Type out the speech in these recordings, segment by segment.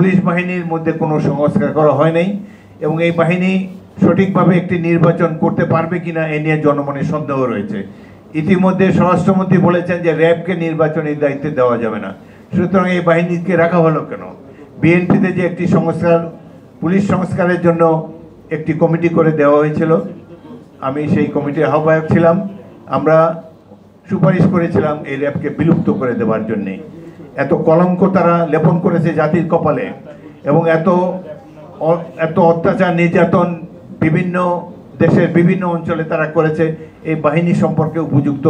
Police বাহিনীর মধ্যে কোনো সংস্কার করা হয় নাই এবং এই বাহিনী সঠিকভাবে একটি নির্বাচন করতে পারবে কিনা এ নিয়ে জনমনে সন্দেহ রয়েছে। ইতিমধ্যে স্বরাষ্ট্রমন্ত্রী বলেছেন যে র্যাবকে নির্বাচনের দায়িত্ব দেওয়া যাবে না, সুতরাং এই বাহিনীকে রাখা হলো কেন? বিএনপিতে যে একটি সংস্কার, পুলিশ সংস্কারের জন্য একটি কমিটি করে দেওয়া হয়েছিল, আমি সেই কমিটির আহ্বায়ক ছিলাম। আমরা সুপারিশ করেছিলাম এই র্যাবকে বিলুপ্ত করে দেওয়ার জন্যে। এত কলঙ্ক তারা লেপন করেছে জাতির কপালে এবং এত অত্যাচার নির্যাতন বিভিন্ন দেশের বিভিন্ন অঞ্চলে তারা করেছে। এই বাহিনী সম্পর্কে উপযুক্ত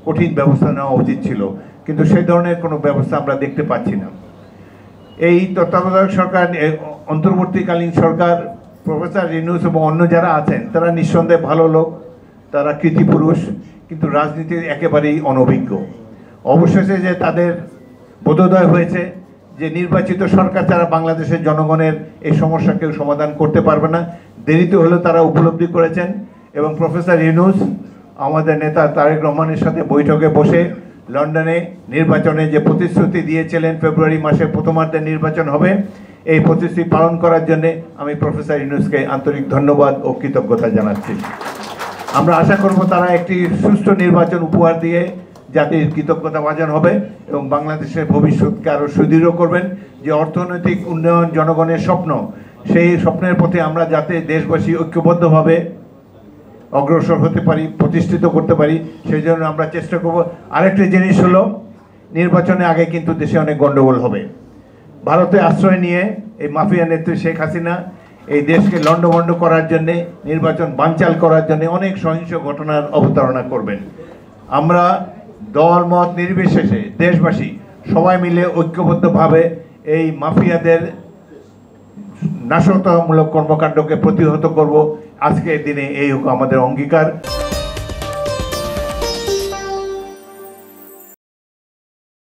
কঠিন ব্যবস্থা নেওয়া উচিত ছিল, কিন্তু সেই ধরনের কোনো ব্যবস্থা আমরা দেখতে পাচ্ছি না। এই তত্ত্বাবধায়ক সরকার, অন্তর্বর্তীকালীন সরকার, প্রফেসর ইউনূস এবং অন্য যারা আছেন তারা নিঃসন্দেহে ভালো লোক, তারা কৃতি পুরুষ, কিন্তু রাজনীতির একেবারেই অনভিজ্ঞ। অবশেষে যে তাদের বোধোদয় হয়েছে যে নির্বাচিত সরকার ছাড়া বাংলাদেশের জনগণের এই সমস্যা কেউ সমাধান করতে পারবে না, দেরিতে হলেও তারা উপলব্ধি করেছেন এবং প্রফেসর ইউনূস আমাদের নেতা তারেক রহমানের সাথে বৈঠকে বসে লন্ডনে নির্বাচনে যে প্রতিশ্রুতি দিয়েছিলেন ফেব্রুয়ারি মাসে প্রথমার্ধে নির্বাচন হবে, এই প্রতিশ্রুতি পালন করার জন্য আমি প্রফেসর ইউনূসকে আন্তরিক ধন্যবাদ ও কৃতজ্ঞতা জানাচ্ছি। আমরা আশা করব তারা একটি সুষ্ঠু নির্বাচন উপহার দিয়ে জাতির কৃতজ্ঞতা ভাজন হবে এবং বাংলাদেশের ভবিষ্যৎকে আরও সুদৃঢ় করবেন। যে অর্থনৈতিক উন্নয়ন জনগণের স্বপ্ন, সেই স্বপ্নের পথে আমরা যাতে দেশবাসী ঐক্যবদ্ধভাবে অগ্রসর হতে পারি, প্রতিষ্ঠিত করতে পারি, সেই জন্য আমরা চেষ্টা করব। আরেকটি জিনিস হলো, নির্বাচনের আগে কিন্তু দেশে অনেক গণ্ডগোল হবে। ভারতে আশ্রয় নিয়ে এই মাফিয়া নেত্রী শেখ হাসিনা এই দেশকে লণ্ডভণ্ড করার জন্যে, নির্বাচন বানচাল করার জন্যে অনেক সহিংস ঘটনার অবতারণা করবেন। আমরা দল মত নির্বিশেষে দেশবাসী সবাই মিলে ঐক্যবদ্ধভাবে এই মাফিয়াদের নাশকতামূলক কর্মকাণ্ডকে প্রতিহত করব। আজকের দিনে এই হোক আমাদের অঙ্গীকার।